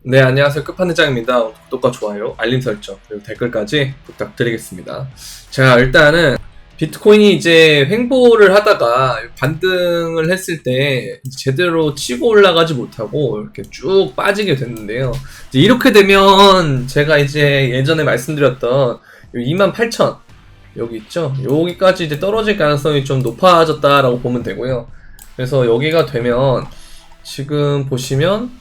네, 안녕하세요. 끝판왕장입니다. 구독과 좋아요, 알림 설정, 그리고 댓글까지 부탁드리겠습니다. 자, 일단은 비트코인이 이제 횡보를 하다가 반등을 했을 때 제대로 치고 올라가지 못하고 이렇게 쭉 빠지게 됐는데요. 이제 이렇게 되면 제가 이제 예전에 말씀드렸던 28,000 여기 있죠? 여기까지 이제 떨어질 가능성이 좀 높아졌다라고 보면 되고요. 그래서 여기가 되면 지금 보시면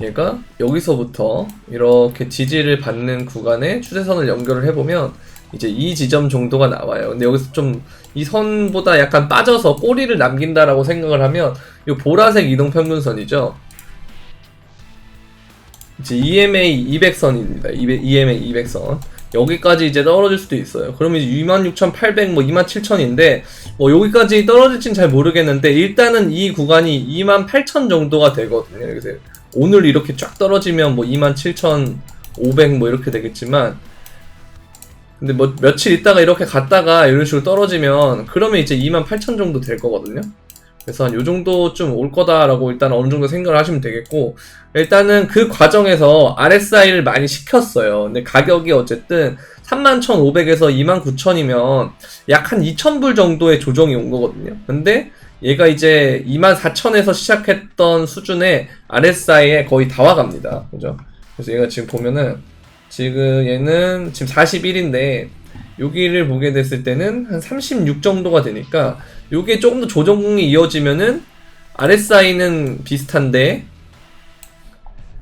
얘가 여기서부터 이렇게 지지를 받는 구간에 추세선을 연결을 해보면 이제 이 지점 정도가 나와요. 근데 여기서 좀 이 선보다 약간 빠져서 꼬리를 남긴다라고 생각을 하면 이 보라색 이동평균선이죠. 이제 EMA 200선입니다. EMA 200선. 여기까지 이제 떨어질 수도 있어요. 그러면 이제 26,800, 뭐 27,000인데, 뭐 여기까지 떨어질진 잘 모르겠는데, 일단은 이 구간이 28,000 정도가 되거든요. 그래서 오늘 이렇게 쫙 떨어지면 뭐 27,500 뭐 이렇게 되겠지만, 근데 뭐 며칠 있다가 이렇게 갔다가 이런 식으로 떨어지면, 그러면 이제 28,000 정도 될 거거든요. 그래서 한 요 정도쯤 올 거다라고 일단 어느 정도 생각을 하시면 되겠고, 일단은 그 과정에서 RSI를 많이 시켰어요. 근데 가격이 어쨌든 31,500에서 29,000이면 약 한 2,000불 정도의 조정이 온 거거든요. 근데 얘가 이제 24,000에서 시작했던 수준의 RSI에 거의 다 와갑니다. 그죠? 그래서 얘가 지금 보면은 지금 얘는 지금 41인데 여기를 보게 됐을 때는 한 36 정도가 되니까 요게 조금 더 조정이 이어지면은 RSI는 비슷한데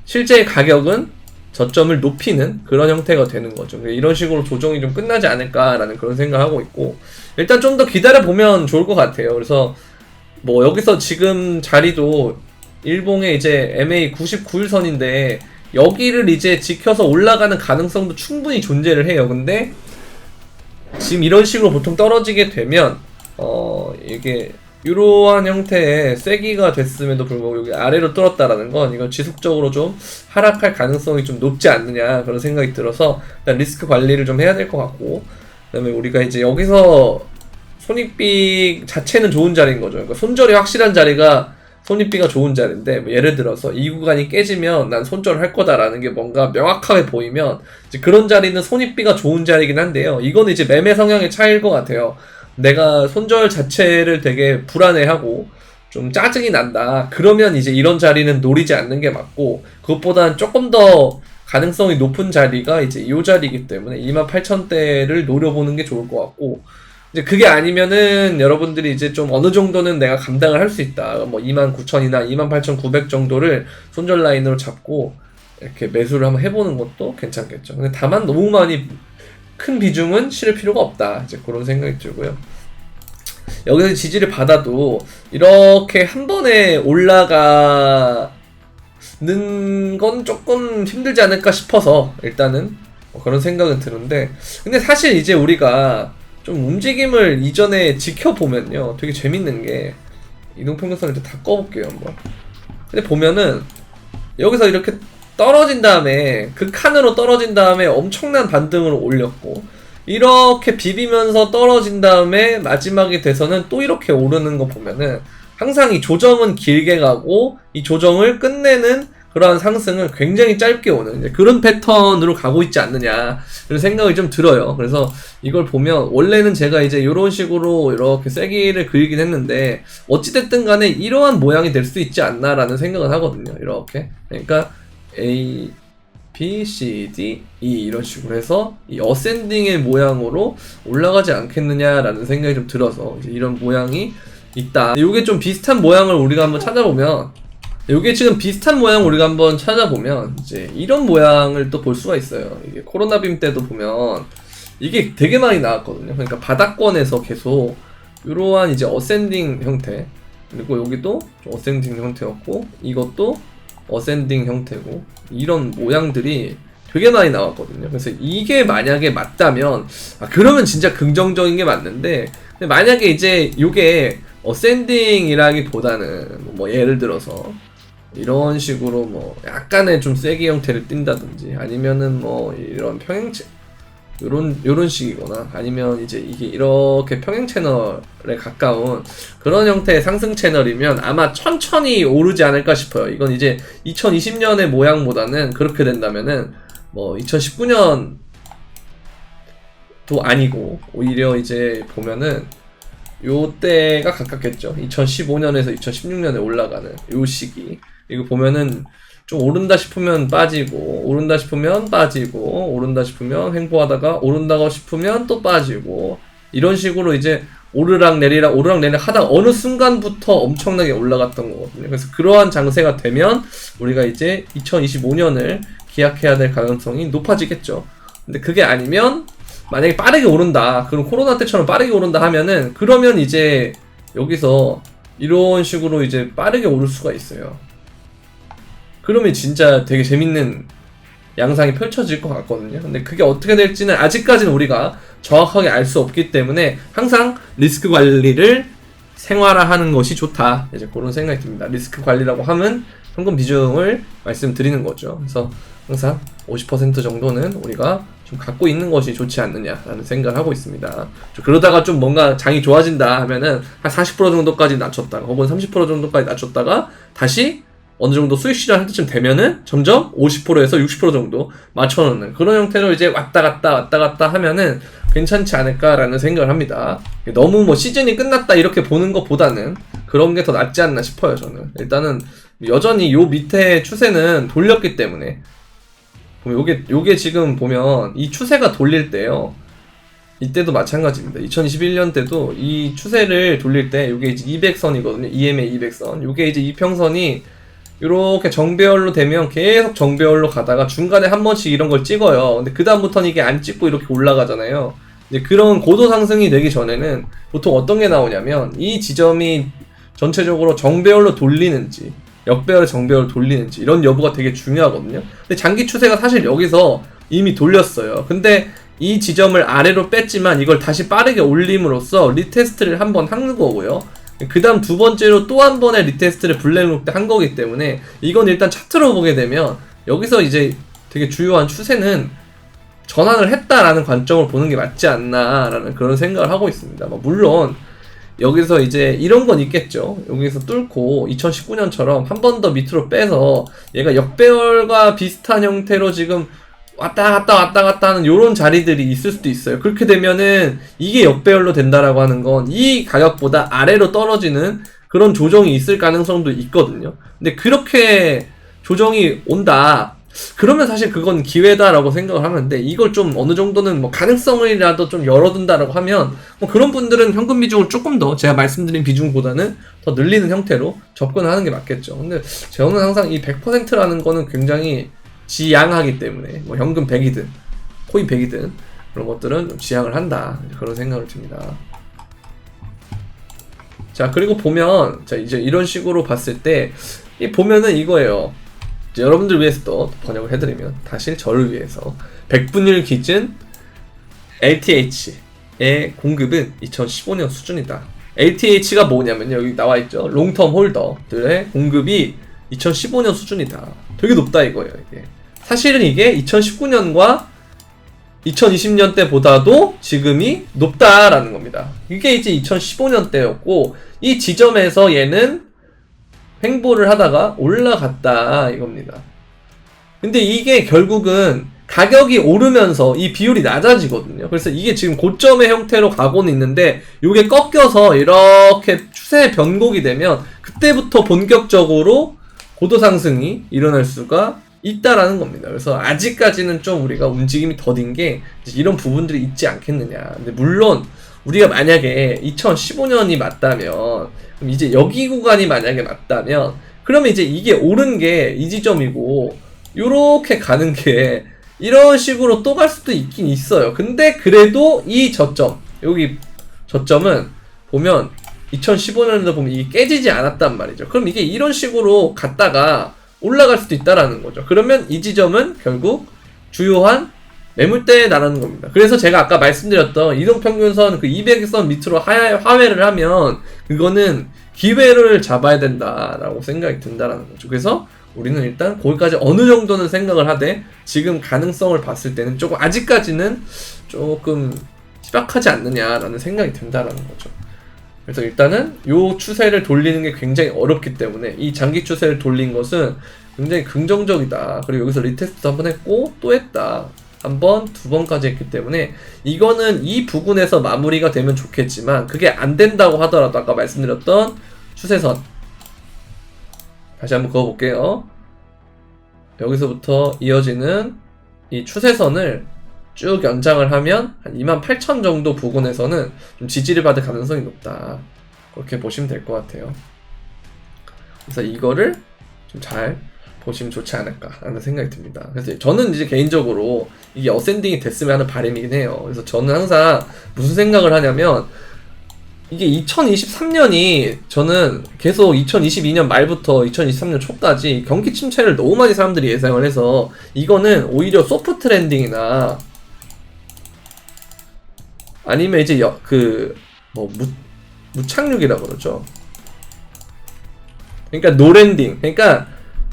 실제 가격은 저점을 높이는 그런 형태가 되는 거죠. 이런 식으로 조정이 좀 끝나지 않을까라는 그런 생각하고 있고, 일단 좀 더 기다려보면 좋을 것 같아요. 그래서 뭐 여기서 지금 자리도 일봉의 이제 MA 99일선인데 여기를 이제 지켜서 올라가는 가능성도 충분히 존재를 해요. 근데 지금 이런 식으로 보통 떨어지게 되면 이게 이러한 형태의 세기가 됐음에도 불구하고 여기 아래로 뚫었다라는 건 이건 지속적으로 좀 하락할 가능성이 좀 높지 않느냐 그런 생각이 들어서 일단 리스크 관리를 좀 해야 될 것 같고, 그다음에 우리가 이제 여기서 손익비 자체는 좋은 자리인 거죠. 그러니까 손절이 확실한 자리가 손익비가 좋은 자리인데, 뭐 예를 들어서 이 구간이 깨지면 난 손절을 할 거다라는 게 뭔가 명확하게 보이면 이제 그런 자리는 손익비가 좋은 자리긴 한데요. 이거는 이제 매매 성향의 차이일 것 같아요. 내가 손절 자체를 되게 불안해하고 좀 짜증이 난다. 그러면 이제 이런 자리는 노리지 않는 게 맞고, 그것보다는 조금 더 가능성이 높은 자리가 이제 이 자리이기 때문에 28,000대를 노려보는 게 좋을 것 같고, 이제 그게 아니면은 여러분들이 이제 좀 어느 정도는 내가 감당을 할 수 있다. 뭐 29,000이나 28,900 정도를 손절 라인으로 잡고 이렇게 매수를 한번 해보는 것도 괜찮겠죠. 근데 다만 너무 많이 큰 비중은 실을 필요가 없다. 이제 그런 생각이 들고요. 여기서 지지를 받아도 이렇게 한 번에 올라가는 건 조금 힘들지 않을까 싶어서 일단은 뭐 그런 생각은 드는데, 근데 사실 이제 우리가 좀 움직임을 이전에 지켜보면요 되게 재밌는 게, 이동평균선을 이제 다 꺼볼게요 한번. 근데 보면은 여기서 이렇게 떨어진 다음에 극한으로 떨어진 다음에 엄청난 반등을 올렸고, 이렇게 비비면서 떨어진 다음에 마지막에 돼서는 또 이렇게 오르는 거 보면은 항상 이 조정은 길게 가고 이 조정을 끝내는 그러한 상승은 굉장히 짧게 오는 이제 그런 패턴으로 가고 있지 않느냐 그런 생각이 좀 들어요. 그래서 이걸 보면 원래는 제가 이제 이런 식으로 이렇게 세기를 그리긴 했는데 어찌됐든 간에 이러한 모양이 될 수 있지 않나라는 생각을 하거든요. 이렇게. 그러니까 A, B, C, D, E 이런 식으로 해서 이 어센딩의 모양으로 올라가지 않겠느냐라는 생각이 좀 들어서 이제 이런 모양이 있다. 이게 좀 비슷한 모양을 우리가 한번 찾아보면, 이게 지금 비슷한 모양 우리가 한번 찾아보면 이제 이런 모양을 또 볼 수가 있어요. 이게 코로나 빔 때도 보면 이게 되게 많이 나왔거든요. 그러니까 바닥권에서 계속 이러한 이제 어센딩 형태, 그리고 여기도 좀 어센딩 형태였고 이것도 어센딩 형태고, 이런 모양들이 되게 많이 나왔거든요. 그래서 이게 만약에 맞다면 그러면 진짜 긍정적인 게 맞는데, 근데 만약에 이제 이게 어센딩이라기보다는 뭐 예를 들어서 이런 식으로 뭐 약간의 좀 세기 형태를 띈다든지 아니면은 뭐 이런 평행체 요런 식이거나 아니면 이제 이게 이렇게 평행 채널에 가까운 그런 형태의 상승 채널이면 아마 천천히 오르지 않을까 싶어요. 이건 이제 2020년의 모양보다는 그렇게 된다면은 뭐 2019년도 아니고 오히려 이제 보면은 요 때가 가깝겠죠. 2015년에서 2016년에 올라가는 요 시기. 이거 보면은 좀 오른다 싶으면 빠지고, 오른다 싶으면 빠지고, 오른다 싶으면 횡보하다가, 오른다고 싶으면 또 빠지고, 이런 식으로 이제 오르락 내리락 하다가 어느 순간부터 엄청나게 올라갔던 거거든요. 그래서 그러한 장세가 되면 우리가 이제 2025년을 기약해야 될 가능성이 높아지겠죠. 근데 그게 아니면 만약에 빠르게 오른다, 그럼 코로나 때처럼 빠르게 오른다 하면은 그러면 이제 여기서 이런 식으로 이제 빠르게 오를 수가 있어요. 그러면 진짜 되게 재밌는 양상이 펼쳐질 것 같거든요. 근데 그게 어떻게 될지는 아직까지는 우리가 정확하게 알 수 없기 때문에 항상 리스크 관리를 생활화하는 것이 좋다. 이제 그런 생각이 듭니다. 리스크 관리라고 하면 현금 비중을 말씀드리는 거죠. 그래서 항상 50% 정도는 우리가 좀 갖고 있는 것이 좋지 않느냐라는 생각을 하고 있습니다. 그러다가 좀 뭔가 장이 좋아진다 하면은 한 40% 정도까지 낮췄다가 혹은 30% 정도까지 낮췄다가 다시 어느 정도 수익 실현 할 때쯤 되면은 점점 50%에서 60% 정도 맞춰놓는 그런 형태로 이제 왔다 갔다 하면은 괜찮지 않을까라는 생각을 합니다. 너무 뭐 시즌이 끝났다 이렇게 보는 것보다는 그런 게 더 낫지 않나 싶어요, 저는. 일단은 여전히 요 밑에 추세는 돌렸기 때문에 요게 지금 보면 이 추세가 돌릴 때요. 이때도 마찬가지입니다. 2021년 때도 이 추세를 돌릴 때 요게 이제 200선이거든요. EMA 200선. 요게 이제 이평선이 이렇게 정배열로 되면 계속 정배열로 가다가 중간에 한 번씩 이런 걸 찍어요. 근데 그 다음부터는 이게 안 찍고 이렇게 올라가잖아요. 이제 그런 고도 상승이 되기 전에는 보통 어떤 게 나오냐면 이 지점이 전체적으로 정배열로 돌리는지 역배열 정배열로 돌리는지 이런 여부가 되게 중요하거든요. 근데 장기 추세가 사실 여기서 이미 돌렸어요. 근데 이 지점을 아래로 뺐지만 이걸 다시 빠르게 올림으로써 리테스트를 한번 한 거고요. 그 다음 두 번째로 또 한 번의 리테스트를 블랙록 때 한 거기 때문에 이건 일단 차트로 보게 되면 여기서 이제 되게 주요한 추세는 전환을 했다라는 관점을 보는 게 맞지 않나라는 그런 생각을 하고 있습니다. 물론 여기서 이제 이런 건 있겠죠. 여기서 뚫고 2019년처럼 한 번 더 밑으로 빼서 얘가 역배열과 비슷한 형태로 지금 왔다 갔다 하는 요런 자리들이 있을 수도 있어요. 그렇게 되면은 이게 역배열로 된다라고 하는 건 이 가격보다 아래로 떨어지는 그런 조정이 있을 가능성도 있거든요. 근데 그렇게 조정이 온다. 그러면 사실 그건 기회다라고 생각을 하는데 이걸 좀 어느 정도는 뭐 가능성이라도 좀 열어둔다라고 하면 뭐 그런 분들은 현금 비중을 조금 더 제가 말씀드린 비중보다는 더 늘리는 형태로 접근하는 게 맞겠죠. 근데 저는 항상 이 100%라는 거는 굉장히 지양하기 때문에 뭐 현금 100이든 코인 100이든 그런 것들은 좀 지양을 한다 그런 생각을 듭니다. 자 그리고 보면 자 이제 이런 식으로 봤을 때 이 보면은 이거예요. 이제 여러분들 위해서 또 번역을 해드리면 다시 저를 위해서 100분일 기준 LTH의 공급은 2015년 수준이다. LTH가 뭐냐면 여기 나와있죠. 롱텀 홀더들의 공급이 2015년 수준이다. 되게 높다 이거예요. 이게 사실은 이게 2019년과 2020년 때보다도 지금이 높다라는 겁니다. 이게 이제 2015년 때였고 이 지점에서 얘는 횡보를 하다가 올라갔다 이겁니다. 근데 이게 결국은 가격이 오르면서 이 비율이 낮아지거든요. 그래서 이게 지금 고점의 형태로 가고는 있는데 이게 꺾여서 이렇게 추세 변곡이 되면 그때부터 본격적으로 고도 상승이 일어날 수가 있다라는 겁니다. 그래서 아직까지는 좀 우리가 움직임이 더딘 게 이런 부분들이 있지 않겠느냐. 근데 물론 우리가 만약에 2015년이 맞다면 그럼 이제 여기 구간이 만약에 맞다면 그러면 이제 이게 오른 게 이 지점이고 요렇게 가는 게 이런 식으로 또 갈 수도 있긴 있어요. 근데 그래도 이 저점 여기 저점은 보면 2015년에도 보면 이게 깨지지 않았단 말이죠. 그럼 이게 이런 식으로 갔다가 올라갈 수도 있다라는 거죠. 그러면 이 지점은 결국 주요한 매물대에 나라는 겁니다. 그래서 제가 아까 말씀드렸던 이동평균선 그 200선 밑으로 하회를 하면 그거는 기회를 잡아야 된다라고 생각이 든다라는 거죠. 그래서 우리는 일단 거기까지 어느 정도는 생각을 하되 지금 가능성을 봤을 때는 조금 아직까지는 조금 희박하지 않느냐라는 생각이 든다라는 거죠. 그래서 일단은 요 추세를 돌리는 게 굉장히 어렵기 때문에 이 장기 추세를 돌린 것은 굉장히 긍정적이다. 그리고 여기서 리테스트도 한번 했고 또 했다. 한 번, 두 번까지 했기 때문에 이거는 이 부분에서 마무리가 되면 좋겠지만 그게 안 된다고 하더라도 아까 말씀드렸던 추세선 다시 한번 그어볼게요. 여기서부터 이어지는 이 추세선을 쭉 연장을 하면 한 28,000 정도 부근에서는 좀 지지를 받을 가능성이 높다. 그렇게 보시면 될 것 같아요. 그래서 이거를 좀 잘 보시면 좋지 않을까 라는 생각이 듭니다. 그래서 저는 이제 개인적으로 이게 어센딩이 됐으면 하는 바람이긴 해요. 그래서 저는 항상 무슨 생각을 하냐면 이게 2023년이 저는 계속 2022년 말부터 2023년 초까지 경기 침체를 너무 많이 사람들이 예상을 해서 이거는 오히려 소프트 랜딩이나 아니면 이제 무착륙이라고 그러죠. 그러니까 노랜딩. 그러니까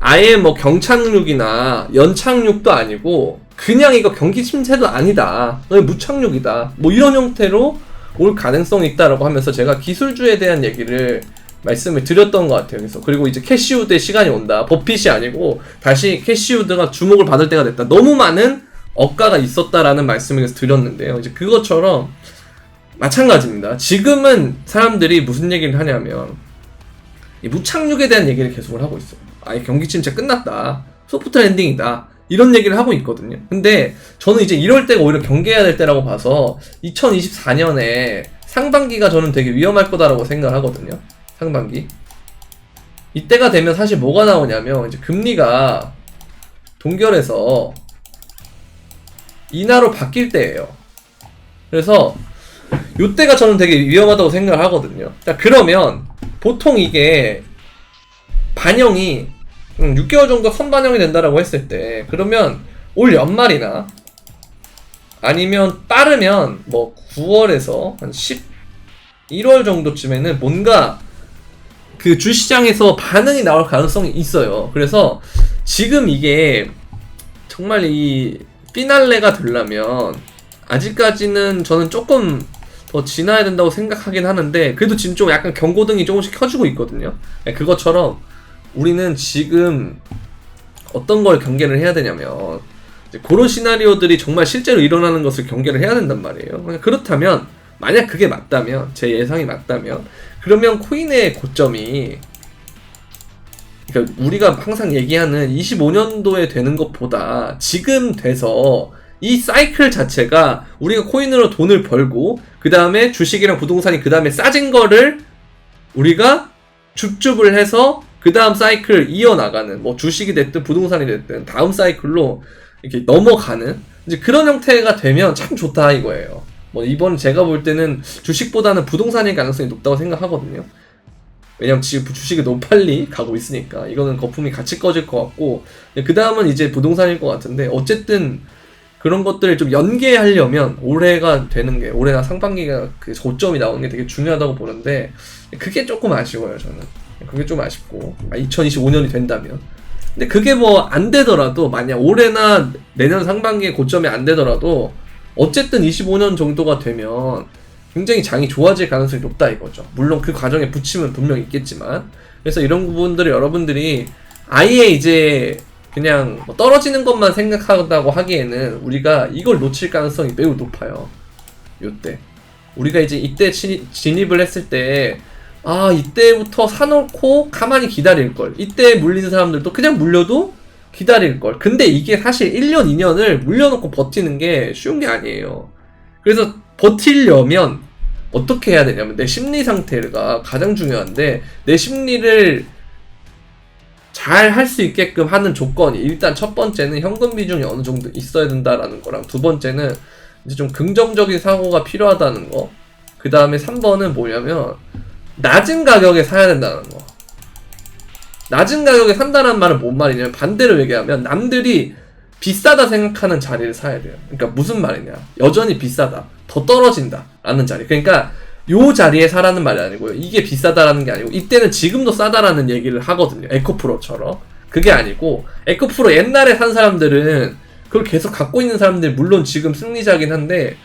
아예 뭐 경착륙이나 연착륙도 아니고 그냥 이거 경기 침체도 아니다. 무착륙이다. 뭐 이런 형태로 올 가능성이 있다라고 하면서 제가 기술주에 대한 얘기를 말씀을 드렸던 것 같아요. 그리고 이제 캐시우드의 시간이 온다. 버핏이 아니고 다시 캐시우드가 주목을 받을 때가 됐다. 너무 많은 억가가 있었다라는 말씀을 드렸는데요. 이제 그것처럼 마찬가지입니다. 지금은 사람들이 무슨 얘기를 하냐면 이 무착륙에 대한 얘기를 계속을 하고 있어요. 아예 경기 침체 끝났다. 소프트 랜딩이다. 이런 얘기를 하고 있거든요. 근데 저는 이제 이럴 때가 오히려 경계해야 될 때라고 봐서 2024년에 상반기가 저는 되게 위험할 거다라고 생각을 하거든요. 상반기. 이때가 되면 사실 뭐가 나오냐면 이제 금리가 동결해서 인하로 바뀔 때예요. 그래서 요때가 저는 되게 위험하다고 생각을 하거든요. 자, 그러면 보통 이게 반영이 6개월 정도 선반영이 된다라고 했을 때 그러면 올 연말이나 아니면 빠르면 뭐 9월에서 한 11월 정도쯤에는 뭔가 그 주시장에서 반응이 나올 가능성이 있어요. 그래서 지금 이게 정말 이 피날레가 되려면 아직까지는 저는 조금 더 지나야 된다고 생각하긴 하는데 그래도 지금 좀 약간 경고등이 조금씩 켜지고 있거든요. 그것처럼 우리는 지금 어떤 걸 경계를 해야 되냐면 이제 그런 시나리오들이 정말 실제로 일어나는 것을 경계를 해야 된단 말이에요. 그렇다면 만약 그게 맞다면 제 예상이 맞다면 그러면 코인의 고점이 그러니까 우리가 항상 얘기하는 25년도에 되는 것보다 지금 돼서 이 사이클 자체가 우리가 코인으로 돈을 벌고 그 다음에 주식이랑 부동산이 그 다음에 싸진 거를 우리가 줍줍을 해서 그 다음 사이클 이어나가는 뭐 주식이 됐든 부동산이 됐든 다음 사이클로 이렇게 넘어가는 이제 그런 형태가 되면 참 좋다 이거예요. 뭐 이번 제가 볼 때는 주식보다는 부동산일 가능성이 높다고 생각하거든요. 왜냐면 지금 주식이 너무 빨리 가고 있으니까 이거는 거품이 같이 꺼질 것 같고 그 다음은 이제 부동산일 것 같은데 어쨌든 그런 것들을 좀 연계하려면 올해가 되는 게 올해나 상반기가 그 고점이 나오는 게 되게 중요하다고 보는데 그게 조금 아쉬워요. 저는 그게 좀 아쉽고 2025년이 된다면 근데 그게 뭐 안 되더라도 만약 올해나 내년 상반기에 고점이 안 되더라도 어쨌든 25년 정도가 되면 굉장히 장이 좋아질 가능성이 높다 이거죠. 물론 그 과정에 부침은 분명히 있겠지만 그래서 이런 부분들을 여러분들이 아예 이제 그냥 뭐 떨어지는 것만 생각한다고 하기에는 우리가 이걸 놓칠 가능성이 매우 높아요. 요때 우리가 이제 이때 진입을 했을 때 아 이때부터 사놓고 가만히 기다릴걸 이때 물리는 사람들도 그냥 물려도 기다릴걸 근데 이게 사실 1년 2년을 물려놓고 버티는 게 쉬운 게 아니에요. 그래서 버티려면 어떻게 해야 되냐면 내 심리 상태가 가장 중요한데 내 심리를 잘 할 수 있게끔 하는 조건이 일단 첫 번째는 현금 비중이 어느 정도 있어야 된다라는 거랑 두 번째는 이제 좀 긍정적인 사고가 필요하다는 거 그 다음에 3번은 뭐냐면 낮은 가격에 사야 된다는 거. 낮은 가격에 산다는 말은 뭔 말이냐면 반대로 얘기하면 남들이 비싸다 생각하는 자리를 사야 돼요. 그러니까 무슨 말이냐 여전히 비싸다 더 떨어진다 라는 자리 그러니까 요 자리에 사라는 말이 아니고요. 이게 비싸다라는 게 아니고 이때는 지금도 싸다라는 얘기를 하거든요. 에코프로처럼. 그게 아니고 에코프로 옛날에 산 사람들은 그걸 계속 갖고 있는 사람들 물론 지금 승리자긴 한데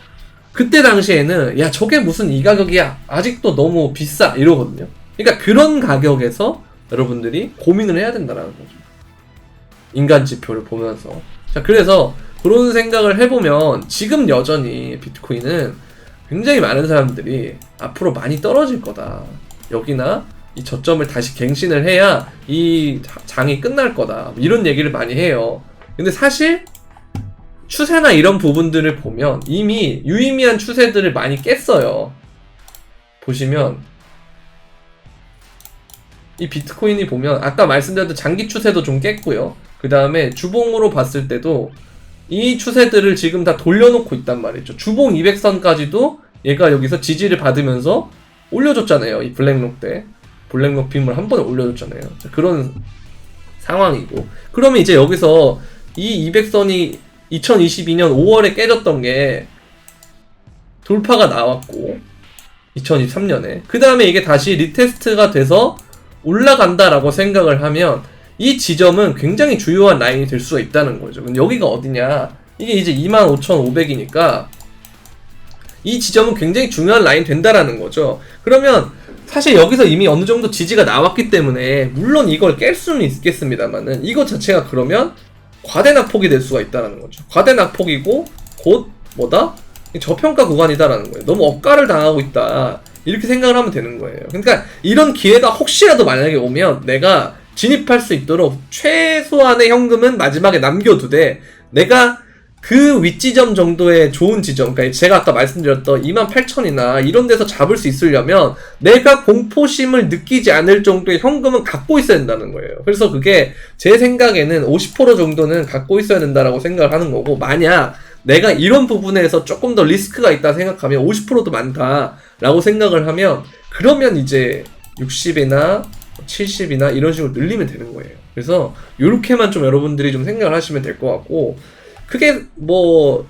그때 당시에는 야 저게 무슨 이 가격이야 아직도 너무 비싸 이러거든요. 그러니까 그런 가격에서 여러분들이 고민을 해야 된다는 거죠. 인간 지표를 보면서. 자, 그래서 그런 생각을 해보면 지금 여전히 비트코인은 굉장히 많은 사람들이 앞으로 많이 떨어질 거다. 여기나 이 저점을 다시 갱신을 해야 이 장이 끝날 거다. 이런 얘기를 많이 해요. 근데 사실 추세나 이런 부분들을 보면 이미 유의미한 추세들을 많이 깼어요. 보시면 이 비트코인이 보면 아까 말씀드렸던 장기 추세도 좀 깼고요. 그 다음에 주봉으로 봤을 때도 이 추세들을 지금 다 돌려놓고 있단 말이죠. 주봉 200선까지도 얘가 여기서 지지를 받으면서 올려줬잖아요. 이 블랙록 때 블랙록 빔을 한 번에 올려줬잖아요. 그런 상황이고 그러면 이제 여기서 이 200선이 2022년 5월에 깨졌던 게 돌파가 나왔고 2023년에 그 다음에 이게 다시 리테스트가 돼서 올라간다라고 생각을 하면 이 지점은 굉장히 주요한 라인이 될 수가 있다는 거죠. 근데 여기가 어디냐? 이게 이제 25,500이니까 이 지점은 굉장히 중요한 라인 된다라는 거죠. 그러면 사실 여기서 이미 어느 정도 지지가 나왔기 때문에 물론 이걸 깰 수는 있겠습니다만은 이것 자체가 그러면 과대 낙폭이 될 수가 있다는 거죠. 과대 낙폭이고 곧 뭐다? 저평가 구간이다라는 거예요. 너무 억가를 당하고 있다. 이렇게 생각을 하면 되는 거예요. 그러니까 이런 기회가 혹시라도 만약에 오면 내가 진입할 수 있도록 최소한의 현금은 마지막에 남겨두되 내가 그 윗지점 정도의 좋은 지점, 그러니까 제가 아까 말씀드렸던 28,000이나 이런 데서 잡을 수 있으려면 내가 공포심을 느끼지 않을 정도의 현금은 갖고 있어야 된다는 거예요. 그래서 그게 제 생각에는 50% 정도는 갖고 있어야 된다라고 생각을 하는 거고, 만약 내가 이런 부분에서 조금 더 리스크가 있다 생각하면 50%도 많다라고 생각을 하면 그러면 이제 60이나 70이나 이런 식으로 늘리면 되는 거예요. 그래서 요렇게만 좀 여러분들이 좀 생각을 하시면 될 것 같고, 그게 뭐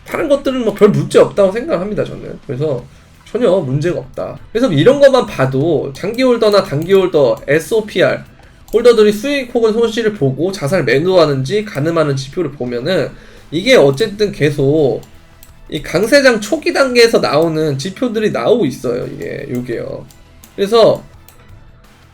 다른 것들은 뭐 별 문제 없다고 생각합니다 저는. 그래서 전혀 문제가 없다. 그래서 이런 것만 봐도 장기 홀더나 단기 홀더, SOPR 홀더들이 수익 혹은 손실을 보고 자산을 매도하는지 가늠하는 지표를 보면은 이게 어쨌든 계속 이 강세장 초기 단계에서 나오는 지표들이 나오고 있어요. 요게요. 그래서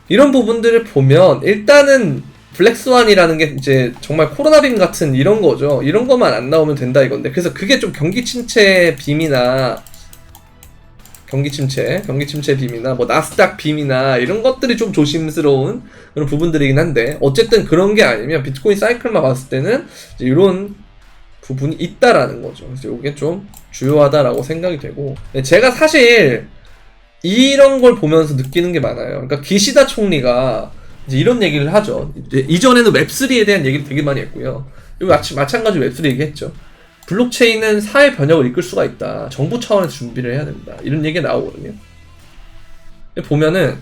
이런 부분들을 보면 일단은 블랙스완이라는 게 이제 정말 코로나빔 같은 이런 거죠. 이런 것만 안 나오면 된다 이건데, 그래서 그게 좀 경기 침체 빔이나 경기 침체 빔이나 뭐 나스닥 빔이나 이런 것들이 좀 조심스러운 그런 부분들이긴 한데, 어쨌든 그런 게 아니면 비트코인 사이클만 봤을 때는 이제 이런 부분이 있다라는 거죠. 그래서 이게 좀 주요하다라고 생각이 되고, 제가 사실 이런 걸 보면서 느끼는 게 많아요. 그러니까 기시다 총리가 이제 이런 얘기를 하죠. 이전에는 웹3에 대한 얘기를 되게 많이 했고요. 마찬가지로 웹3 얘기했죠. 블록체인은 사회 변혁을 이끌 수가 있다. 정부 차원에서 준비를 해야 된다. 이런 얘기가 나오거든요. 보면은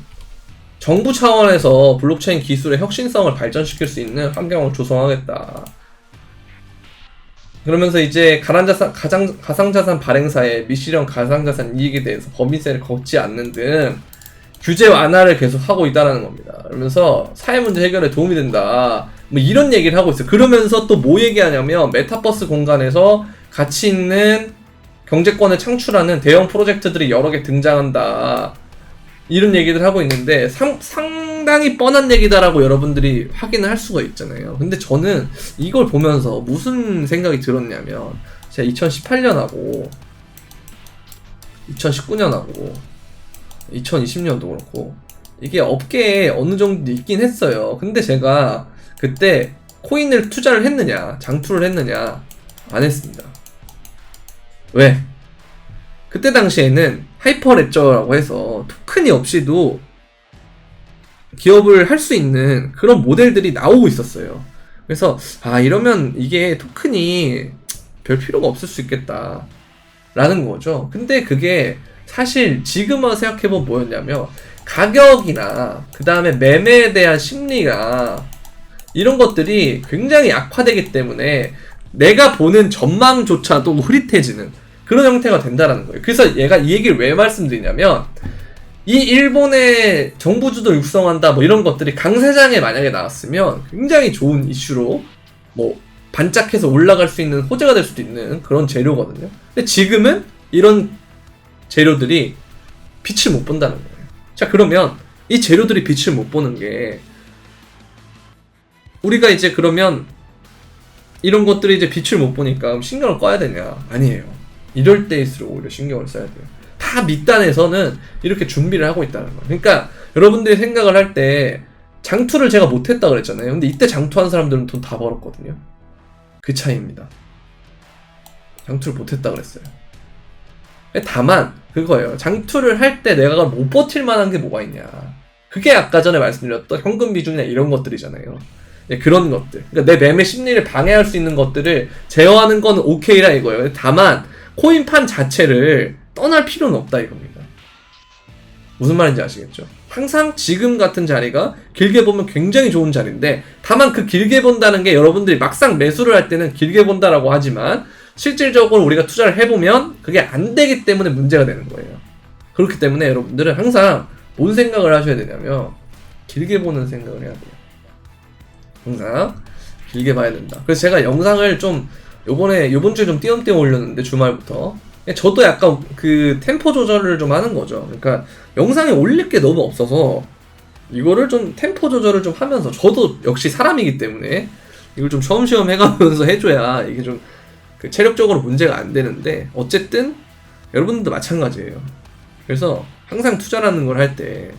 정부 차원에서 블록체인 기술의 혁신성을 발전시킬 수 있는 환경을 조성하겠다. 그러면서 이제 가상자산 발행사의 미실현 가상자산 이익에 대해서 법인세를 걷지 않는 등 규제 완화를 계속 하고 있다는 겁니다. 그러면서 사회 문제 해결에 도움이 된다. 뭐 이런 얘기를 하고 있어요. 그러면서 또 뭐 얘기하냐면 메타버스 공간에서 가치 있는 경제권을 창출하는 대형 프로젝트들이 여러 개 등장한다. 이런 얘기를 하고 있는데 상당히 뻔한 얘기다라고 여러분들이 확인을 할 수가 있잖아요. 근데 저는 이걸 보면서 무슨 생각이 들었냐면, 제가 2018년하고 2019년하고 2020년도 그렇고 이게 업계에 어느 정도 있긴 했어요. 근데 제가 그때 코인을 투자를 했느냐, 장투를 했느냐, 안 했습니다. 왜? 그때 당시에는 하이퍼레저라고 해서 토큰이 없이도 기업을 할 수 있는 그런 모델들이 나오고 있었어요. 그래서 이러면 이게 토큰이 별 필요가 없을 수 있겠다 라는 거죠. 근데 그게 사실 지금 와서 생각해보면 뭐였냐면, 가격이나 그 다음에 매매에 대한 심리가 이런 것들이 굉장히 악화되기 때문에 내가 보는 전망조차도 흐릿해지는 그런 형태가 된다라는 거예요. 그래서 얘가 이 얘기를 왜 말씀드리냐면, 이 일본의 정부주도 육성한다 뭐 이런 것들이 강세장에 만약에 나왔으면 굉장히 좋은 이슈로 뭐 반짝해서 올라갈 수 있는 호재가 될 수도 있는 그런 재료거든요. 근데 지금은 이런 재료들이 빛을 못 본다는 거예요. 자, 그러면 이 재료들이 빛을 못 보는 게 우리가 이제 그러면 이런 것들이 이제 빛을 못 보니까 그럼 신경을 꺼야 되냐? 아니에요. 이럴 때일수록 오히려 신경을 써야 돼요. 다 밑단에서는 이렇게 준비를 하고 있다는 거예요. 그러니까 여러분들이 생각을 할 때 장투를 제가 못했다 그랬잖아요. 근데 이때 장투한 사람들은 돈 다 벌었거든요. 그 차이입니다. 장투를 못했다 그랬어요. 다만 그거예요. 장투를 할 때 내가 못 버틸 만한 게 뭐가 있냐. 그게 아까 전에 말씀드렸던 현금 비중이나 이런 것들이잖아요. 그런 것들. 그러니까 내 매매 심리를 방해할 수 있는 것들을 제어하는 건 오케이라 이거예요. 다만 코인판 자체를 떠날 필요는 없다 이겁니다. 무슨 말인지 아시겠죠? 항상 지금 같은 자리가 길게 보면 굉장히 좋은 자리인데 다만 그 길게 본다는 게 여러분들이 막상 매수를 할 때는 길게 본다라고 하지만 실질적으로 우리가 투자를 해보면 그게 안 되기 때문에 문제가 되는 거예요. 그렇기 때문에 여러분들은 항상 뭔 생각을 하셔야 되냐면 길게 보는 생각을 해야 돼요. 항상 길게 봐야 된다. 그래서 제가 영상을 좀 요번 주에 좀 띄엄띄엄 올렸는데 주말부터 저도 약간 그 템포 조절을 좀 하는 거죠. 그러니까 영상에 올릴 게 너무 없어서 이거를 좀 템포 조절을 좀 하면서 저도 역시 사람이기 때문에 이걸 좀 쉬엄쉬엄 해가면서 해줘야 이게 좀 그 체력적으로 문제가 안 되는데 어쨌든 여러분들도 마찬가지예요. 그래서 항상 투자라는 걸 할 때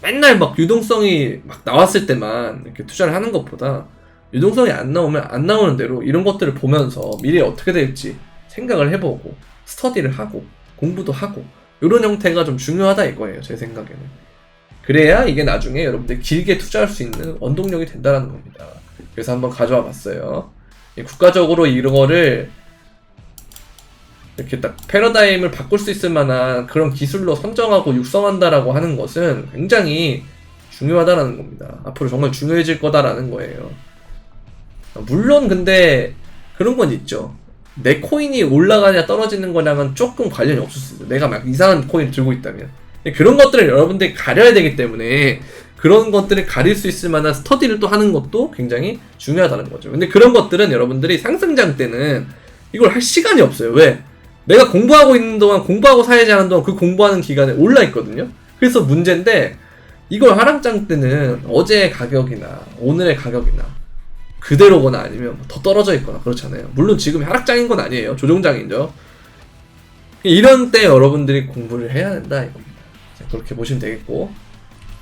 맨날 막 유동성이 막 나왔을 때만 이렇게 투자를 하는 것보다 유동성이 안 나오면 안 나오는 대로 이런 것들을 보면서 미래에 어떻게 될지 생각을 해보고 스터디를 하고 공부도 하고 이런 형태가 좀 중요하다 이거예요. 제 생각에는. 그래야 이게 나중에 여러분들 길게 투자할 수 있는 원동력이 된다는 겁니다. 그래서 한번 가져와 봤어요. 국가적으로 이거를 이렇게 딱 패러다임을 바꿀 수 있을 만한 그런 기술로 선정하고 육성한다라고 하는 것은 굉장히 중요하다라는 겁니다. 앞으로 정말 중요해질 거다라는 거예요. 물론 근데 그런 건 있죠. 내 코인이 올라가냐 떨어지는 거냐면 조금 관련이 없을 수 있어요. 내가 막 이상한 코인을 들고 있다면. 그런 것들을 여러분들이 가려야 되기 때문에 그런 것들을 가릴 수 있을 만한 스터디를 또 하는 것도 굉장히 중요하다는 거죠. 근데 그런 것들은 여러분들이 상승장 때는 이걸 할 시간이 없어요. 왜? 내가 공부하고 있는 동안 공부하고 사야지 하는 동안 그 공부하는 기간에 올라 있거든요. 그래서 문제인데 이걸 하락장 때는 어제의 가격이나 오늘의 가격이나 그대로거나 아니면 더 떨어져 있거나 그렇잖아요. 물론 지금 하락장인 건 아니에요. 조정장이죠. 이런 때 여러분들이 공부를 해야 된다 이겁니다. 그렇게 보시면 되겠고,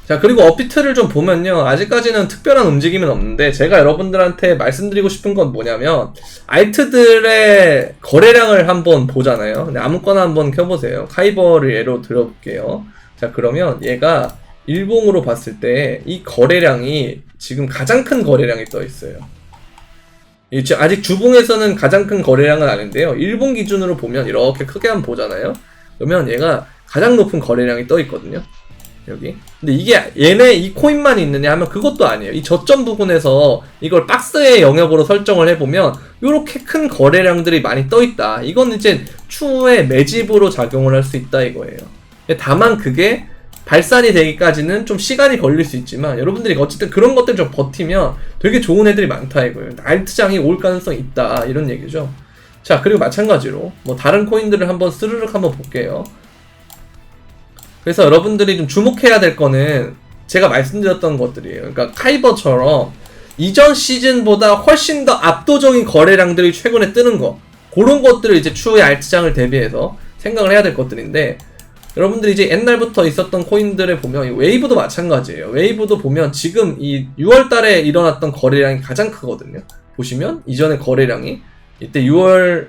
자 그리고 업비트를 좀 보면요 아직까지는 특별한 움직임은 없는데 제가 여러분들한테 말씀드리고 싶은 건 뭐냐면 알트들의 거래량을 한번 보잖아요. 근데 아무거나 한번 켜보세요. 카이버를 예로 들어볼게요. 자 그러면 얘가 일봉으로 봤을 때 이 거래량이 지금 가장 큰 거래량이 떠 있어요. 아직 주봉에서는 가장 큰 거래량은 아닌데요. 일봉 기준으로 보면 이렇게 크게 한번 보잖아요. 그러면 얘가 가장 높은 거래량이 떠 있거든요. 여기. 근데 이게 얘네 이 코인만 있느냐 하면 그것도 아니에요. 이 저점 부분에서 이걸 박스의 영역으로 설정을 해보면 이렇게 큰 거래량들이 많이 떠 있다. 이건 이제 추후에 매집으로 작용을 할 수 있다 이거예요. 다만 그게 발산이 되기까지는 좀 시간이 걸릴 수 있지만 여러분들이 어쨌든 그런 것들 좀 버티면 되게 좋은 애들이 많다 이거예요. 알트장이 올 가능성이 있다 이런 얘기죠. 자 그리고 마찬가지로 뭐 다른 코인들을 한번 스르륵 한번 볼게요. 그래서 여러분들이 좀 주목해야 될 거는 제가 말씀드렸던 것들이에요. 그러니까 카이버처럼 이전 시즌보다 훨씬 더 압도적인 거래량들이 최근에 뜨는 거, 그런 것들을 이제 추후에 알트장을 대비해서 생각을 해야 될 것들인데, 여러분들이 이제 옛날부터 있었던 코인들을 보면 웨이브도 마찬가지예요. 웨이브도 보면 지금 이 6월 달에 일어났던 거래량이 가장 크거든요. 보시면 이전의 거래량이 이때 6월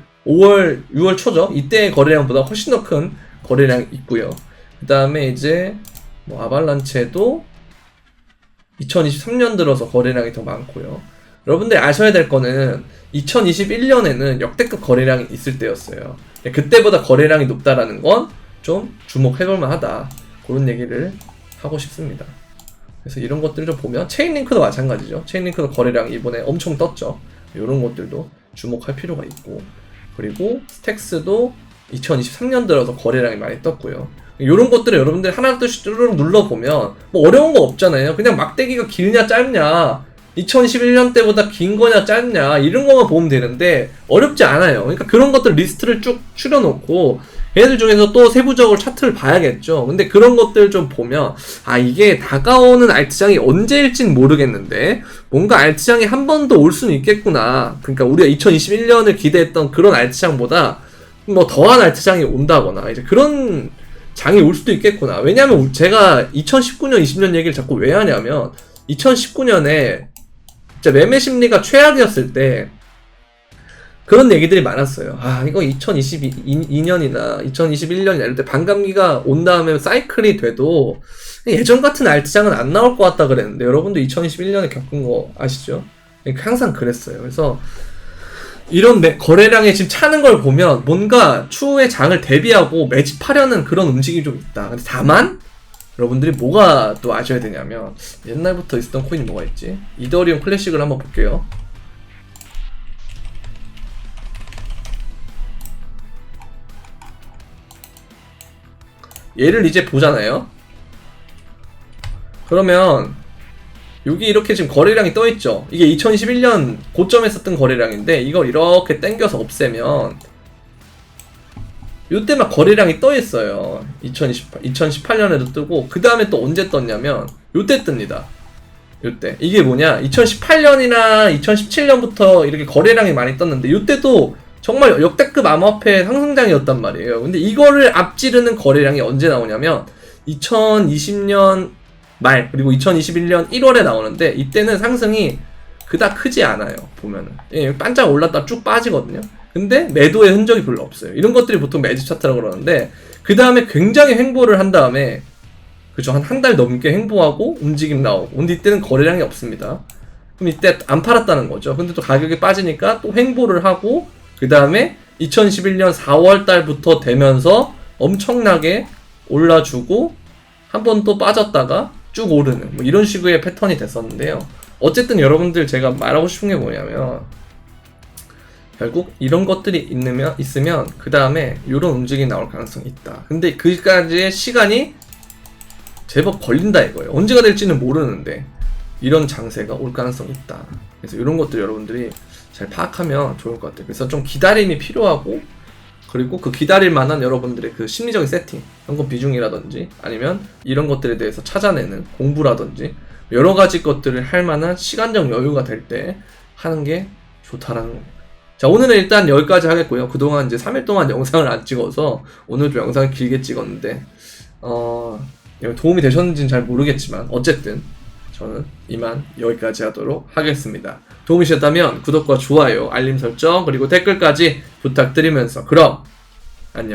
초죠. 이때의 거래량보다 훨씬 더 큰 거래량이 있고요. 그 다음에 이제 뭐 아발란체도 2023년 들어서 거래량이 더 많고요. 여러분들이 아셔야 될 거는 2021년에는 역대급 거래량이 있을 때였어요. 그때보다 거래량이 높다라는 건 좀 주목해볼만 하다, 그런 얘기를 하고 싶습니다. 그래서 이런 것들을 좀 보면 체인링크도 마찬가지죠. 체인링크도 거래량이 이번에 엄청 떴죠. 이런 것들도 주목할 필요가 있고, 그리고 스택스도 2023년 들어서 거래량이 많이 떴고요. 이런 것들을 여러분들이 하나둘씩 뚜루룩 눌러보면 뭐 어려운 거 없잖아요. 그냥 막대기가 길냐 짧냐, 2011년 때보다 긴 거냐 짧냐, 이런 거만 보면 되는데 어렵지 않아요. 그러니까 그런 것들 리스트를 쭉 추려놓고 얘들 중에서 또 세부적으로 차트를 봐야겠죠. 근데 그런 것들 좀 보면 아, 이게 다가오는 알트장이 언제일진 모르겠는데 뭔가 알트장이 한 번 더 올 수는 있겠구나. 그러니까 우리가 2021년을 기대했던 그런 알트장보다 뭐 더한 알트장이 온다거나 이제 그런 장이 올 수도 있겠구나. 왜냐면 제가 2019년 20년 얘기를 자꾸 왜 하냐면 2019년에 진짜 매매 심리가 최악이었을 때 그런 얘기들이 많았어요. 아, 이거 2022년이나 2021년이나 이럴 때 반감기가 온 다음에 사이클이 돼도 예전 같은 알트장은 안 나올 것 같다 그랬는데 여러분도 2021년에 겪은 거 아시죠? 항상 그랬어요. 그래서 이런 거래량이 지금 차는 걸 보면 뭔가 추후의 장을 대비하고 매집하려는 그런 움직임이 좀 있다. 근데 다만 여러분들이 뭐가 또 아셔야 되냐면 옛날부터 있었던 코인이 뭐가 있지? 이더리움 클래식을 한번 볼게요. 얘를 이제 보잖아요. 그러면 여기 이렇게 지금 거래량이 떠있죠. 이게 2021년 고점에 썼던 거래량인데 이걸 이렇게 당겨서 없애면 요때 막 거래량이 떠있어요. 2018년에도 뜨고 그 다음에 또 언제 떴냐면 요때 뜹니다. 요때 이게 뭐냐, 2018년이나 2017년부터 이렇게 거래량이 많이 떴는데 요때도 정말 역대급 암호화폐 상승장이었단 말이에요. 근데 이거를 앞지르는 거래량이 언제 나오냐면 2020년 말 그리고 2021년 1월에 나오는데 이때는 상승이 그닥 크지 않아요. 보면은 반짝 올랐다 쭉 빠지거든요. 근데 매도의 흔적이 별로 없어요. 이런 것들이 보통 매집 차트라고 그러는데 그 다음에 굉장히 횡보를 한 다음에 그죠, 한 달 넘게 횡보하고 움직임 나오고, 근데 이때는 거래량이 없습니다. 그럼 이때 안 팔았다는 거죠. 근데 또 가격이 빠지니까 또 횡보를 하고 그 다음에 2011년 4월 달부터 되면서 엄청나게 올라주고 한 번 또 빠졌다가 쭉 오르는 뭐 이런 식의 패턴이 됐었는데요. 어쨌든 여러분들 제가 말하고 싶은 게 뭐냐면 결국 이런 것들이 있으면 그 다음에 이런 움직임이 나올 가능성이 있다. 근데 그까지의 시간이 제법 걸린다 이거예요. 언제가 될지는 모르는데 이런 장세가 올 가능성이 있다. 그래서 이런 것들 여러분들이 잘 파악하면 좋을 것 같아요. 그래서 좀 기다림이 필요하고, 그리고 그 기다릴 만한 여러분들의 그 심리적인 세팅, 현금 비중이라든지 아니면 이런 것들에 대해서 찾아내는 공부라든지 여러 가지 것들을 할 만한 시간적 여유가 될 때 하는 게 좋다라는 겁니다. 자, 오늘은 일단 여기까지 하겠고요. 그동안 이제 3일 동안 영상을 안 찍어서 오늘도 영상을 길게 찍었는데 도움이 되셨는지는 잘 모르겠지만 어쨌든 저는 이만 여기까지 하도록 하겠습니다. 도움이 되셨다면 구독과 좋아요, 알림 설정, 그리고 댓글까지 부탁드리면서 그럼